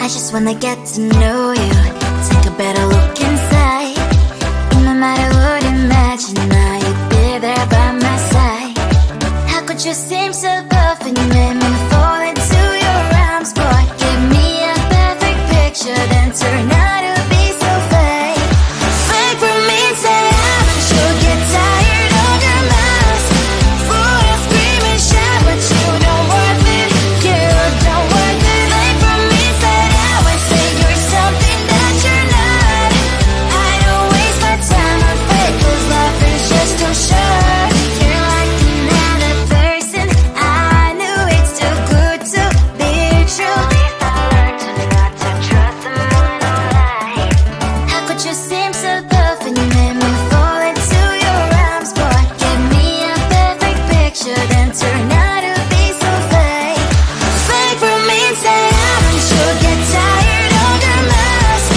I just wanna get to know you. Take a better look inside. In my mind I would imagine that you'd be there by my side. How could you seem so good when you made me fall into your arms, boy? Give me a perfect picture, then turn out to be so fake. Fake for me, say I'm sure get tired of your mask. Full of scream and shout, but you don't worth it. You don't worth it. Fake for me, say I would say you're something that you're not. I don't waste my time on fake, 'cause life is just too short. You're like another person. I knew it's too good to be true. I learned to not to trust someone online. How could you seem so good when you made me fall into your arms, boy? Give me a perfect picture, then turn out to be so fake. Fake for me, say I'm sure get tired of your mask.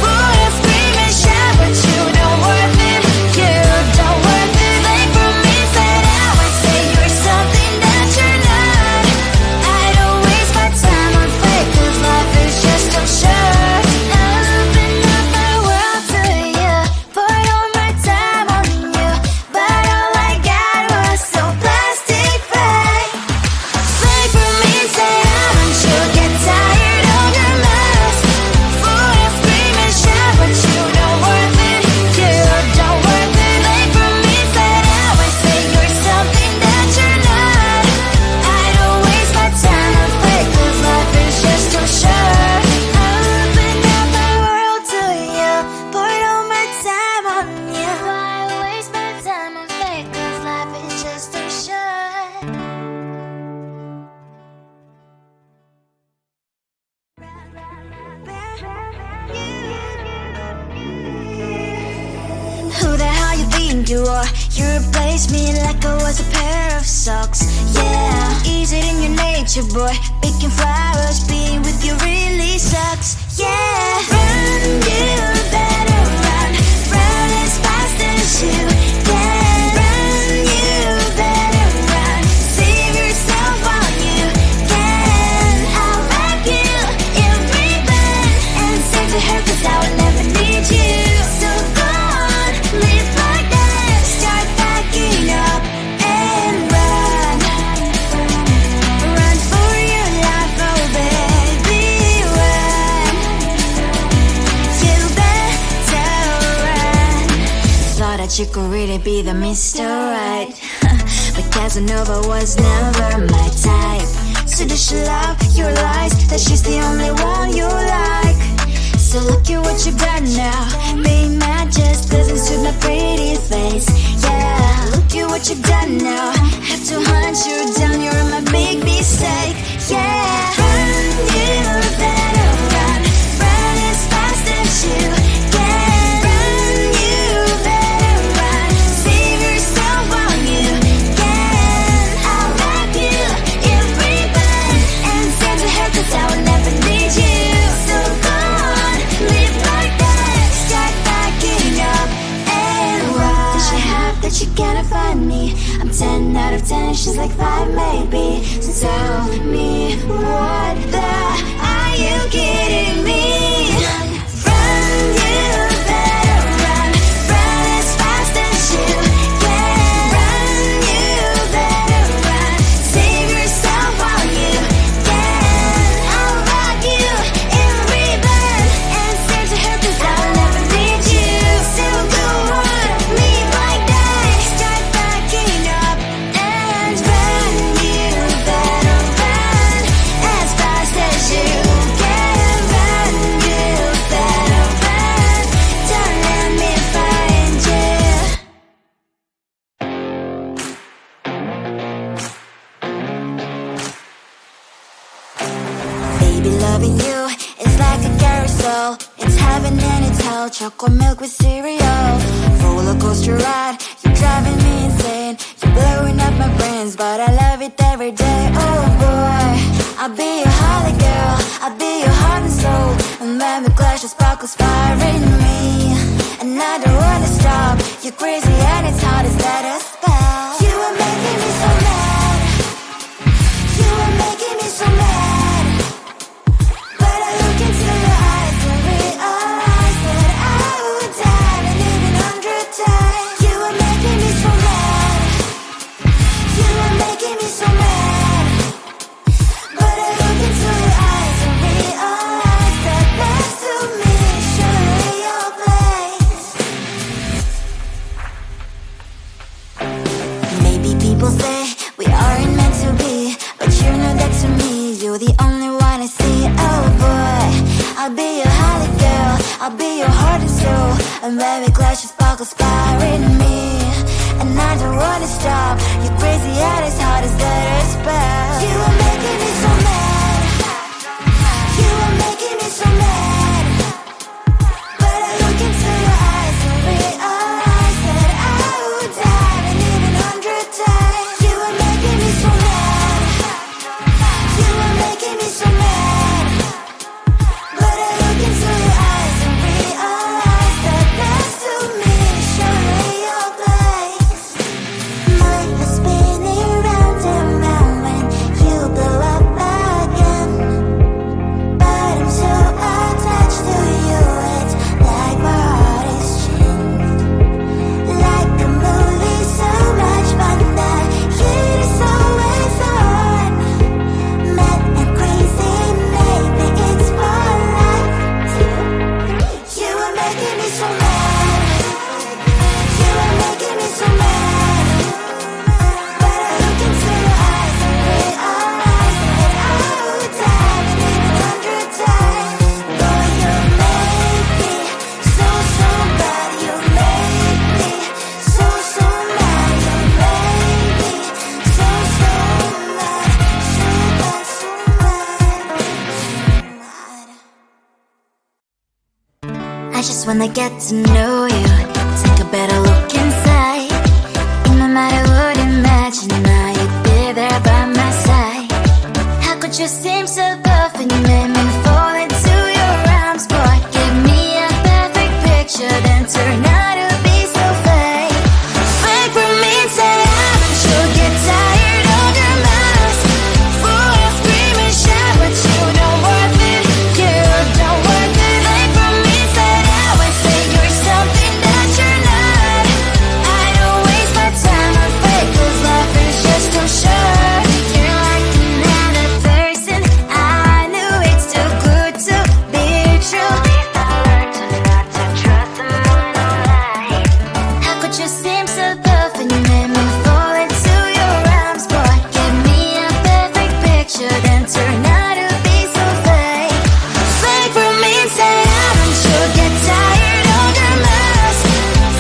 Full of scream and shout, but you don't worth it. You don't worth it. Fake for me, say I would say you're something that you're not. I don't waste my time on fake, 'cause life is just too short. I open up my world to you, poured all my time on you, but all I got was so plastic fake. Fake for me, say I'm sure get tired of your mask. Full of scream and shout, but you don't worth it. You don't worth it. Fake for me, say I would say you're something that you're not. I don't waste my time on fake, 'cause life is just too short. I opened up my world to you, poured all my time on you. Why waste my time on fake, 'cause life is just too short. Who the hell you think you are? You replaced me like I was a pair of socks. Yeah, is it in your nature, boy? Picking flowers, being with you really sucks. Yeah, run, you better run. Run as fast as you can. Run, you better run. Save yourself while you can. I'll wrap you in ribbon and send to her, 'cause I will never need you. So go on, live like that. Start backing up and run. Run for your life, oh baby, run. You better run. Thought that you could really be the Mr. Right. But Casanova was never my type. So does she love your lies, that she's the only one you like? So look at what you've done now. Being mad just doesn't suit my pretty face. Yeah, look at what you've done now. Have to hunt you down, you're my big mistake. Yeah, run, you better run. Run as fast as you can. Run, you better run. Save yourself while you can. I'll wrap you in ribbon and send to her, 'cause I will never need you. So go on, live like that. Start backing up and run. Does she have that you cannot find me? I'm 10 out of 10, she's like 5 maybe. So tell me, what the are you kidding me? Run, you better run. Run as fast as you can. Run, you better run. Save yourself while you can. I'll wrap you in ribbon and send to her, 'cause I'll never need you. So go on, live like that. Start backing up and run. You better run as fast as you can. Run, you better run. Don't let me find you. Baby, loving you is like a carousel. It's heaven and it's hell. Chocolate milk with cereal. Roller coaster ride. You're driving me insane. You're blowing up my brains, but I love it every day. Oh boy, I'll be your holly girl. I'll be your heart and soul. And when the clash of sparkles fire in me, and I don't wanna stop. You're crazy and it's hard as let a spell. You are making me so mad. You are making me so mad. But I look inside. I'm very glad she's sparkle inspiring me. And I don't wanna stop. You're crazy and as hard as that a spell. You are making me so mad. You are making me so mad. But I look into your eyes and realize that I would die and even 100 times. You are making me so mad. You are making me so mad. But I look into your eyes and realize that next to me is surely your place. My head spinning round and round when you blow up again. But I'm so attached to you, it's like my heart is chained. Like a movie, so much fun that heat is always on. Mad and crazy, maybe it's for life. 2, 3. You are making me so mad. You are making me so mad. But I look into your eyes and realize that I would die and even 100 times. Boy, you make me so, so bad. You make me so, so mad. You make me so, so mad. So bad, so mad. I just wanna get to know you. Take a better look inside. In my mind I would imagine now you'd be there by my side. How could you seem so perfect? You made me fall into your arms, boy. Give me a perfect picture, then turn out to be so fake. Fake for me, say I'm sure get tired of your mask. Full of scream and shout, but you don't worth it. You don't worth it. Fake for me, say I would say you're something that you're not. I don't waste my time on fake, 'cause life is just too short. You're like another person. I knew it's too good to be true. I learned to not to trust someone who lies. How could you seem so perfect? You made me fall into your arms, boy. Give me a perfect picture, then turn out to be so fake. Fake for me, say I'm sure get tired of your mask.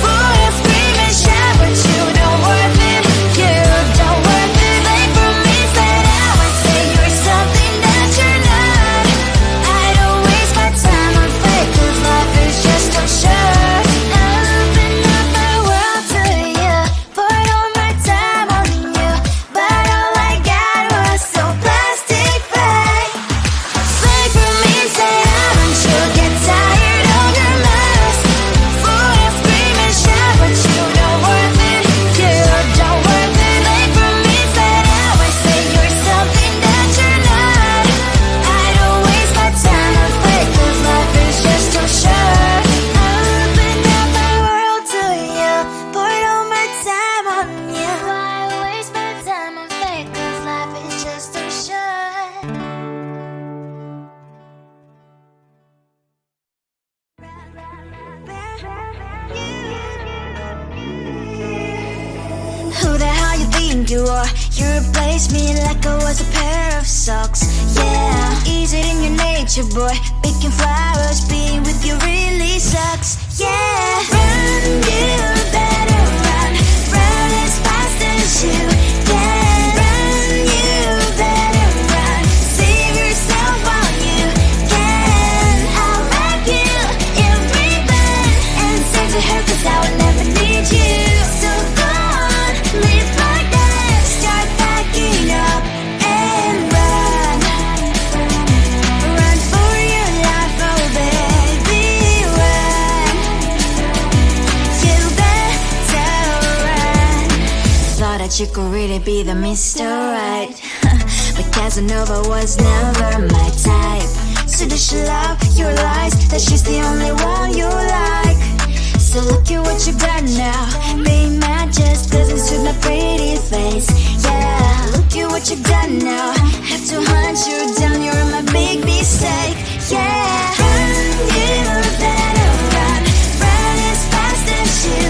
Full of scream and shout, but you don't worth it. You don't worth it. Fake for me, say I would say you're something that you're not. I don't waste my time on fake, 'cause life is just too short. Open up my world to you, poured all my time on you, but all I got was so plastic fake. Fake for me, say I'm sure get tired of your mask. Full of scream and shout, but you don't worth it. You don't worth it. Fake for me, say I would say you're something that you're not. I don't waste my time on fake, 'cause life is just too short. Open up my world to you, poured all my time on you. Why waste my time on fake, 'cause life is just too short. Who the hell you think you are? You replaced me like I was a pair of socks. Yeah, is it in your nature, boy? Picking flowers, being with you really sucks. Yeah, run, you better run. Run as fast as you can. Run, you better run. Save yourself while you can. I'll wrap you in ribbon and send to her, 'cause I will never need you. So go on, live like that. Start packing up and run. Run for your life, oh baby, run. You better run. Thought that you could really be the Mr. Right. But Casanova was never my type. So does she love your lies, that she's the only one you like? So look at what you got now. Being mad just doesn't suit my pretty face. Yeah, look at what you got now. Have to hunt you down, you're my big mistake. Yeah, run, you better run. Run as fast as you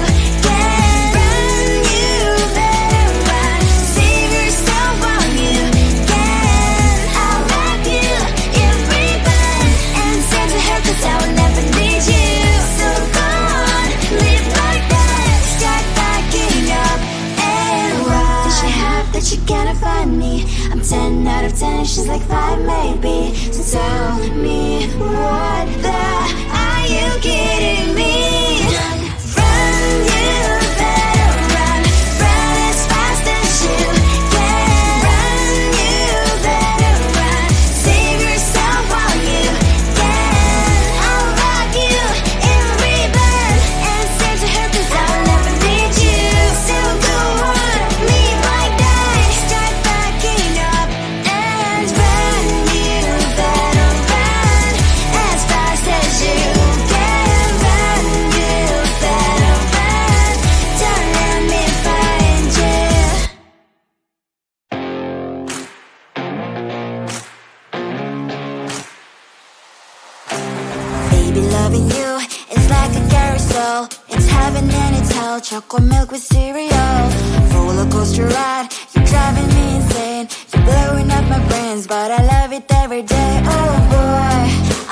can. Run, you better run. Save yourself while you can. I'll wrap you in ribbon and send to her, 'cause I will never need you. So go on, cannot find me. I'm 10 out of 10, she's like 5 maybe. So tell me, what the are you kidding me? Run, you better run, run as fast as you can. Run, you better run, save yourself while you can. I'll rock you in a ribbon and send to her 'cause I'll never need you. So go on, leave like that, start backing up and run. You better run as fast as you can. Run, you better run, don't let me find you. Baby, loving you is like a carousel. It's heaven and it's hell. Chocolate milk with cereal. Roller coaster ride, you're driving me insane. You're blowing up my brains, but I love it every day. Oh boy,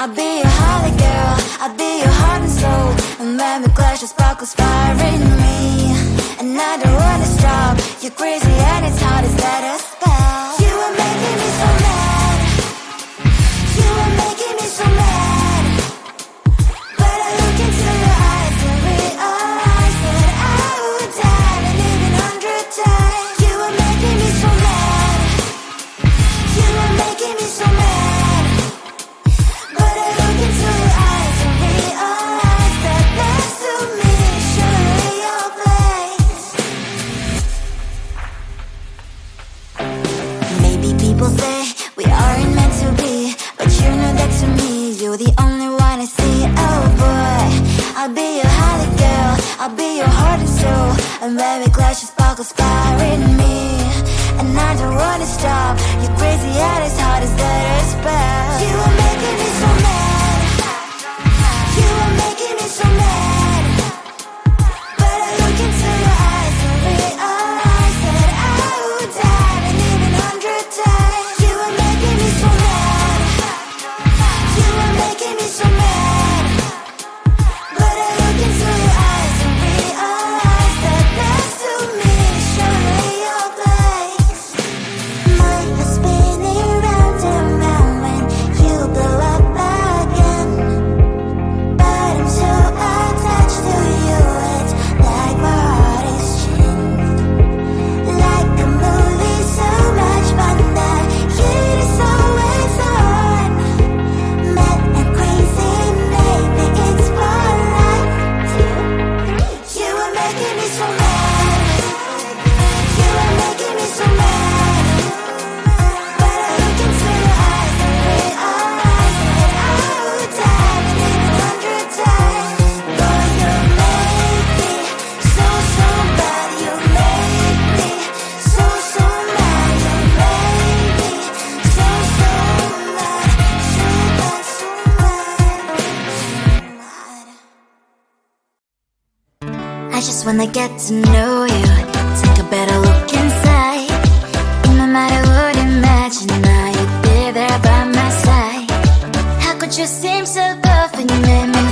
I'll be your holly girl, I'll be your heart and soul. And when the clash, the sparkles fire in me. And I don't wanna stop. You're crazy and it's hard as let us spell. You are making me so mad. You are making me so mad. But I look into your eyes and realize that I would die and even 100 times. You are making me so mad. You are making me so mad. But I look into your eyes and realize that next to me is surely your place. Maybe people say we aren't meant to be, but you know that to me you're the only one I see. Oh boy, I'll be your holly girl, I'll be your heart and soul. And when we clash, the sparkles fire in me. And I don't wanna stop. You're crazy and as hard as let her spell. You are making me so mad. You are making me so mad. But I look into your eyes and realize that I would die and even 100 times. You are making me so mad. You are making me so mad. But I look into your eyes and realize that next to me is surely your place. My heart's spinning round and round when you blow up again. But I'm so attached to you, it's like my heart is chained. Like a movie, so much fun that heat is always on. Mad and crazy, maybe it's for life. 2, 3. You are making me so mad. You are making me so mad. But I look into your eyes and realize that I would die and even 100 times. Boy, you make me so, so bad. You make me so, so mad. You make me so, so mad. So bad, so mad, so mad. I just wanna get to know you, take a better look inside. In my mind I would imagine now you'd be there by my side. How could you seem so tough and you made me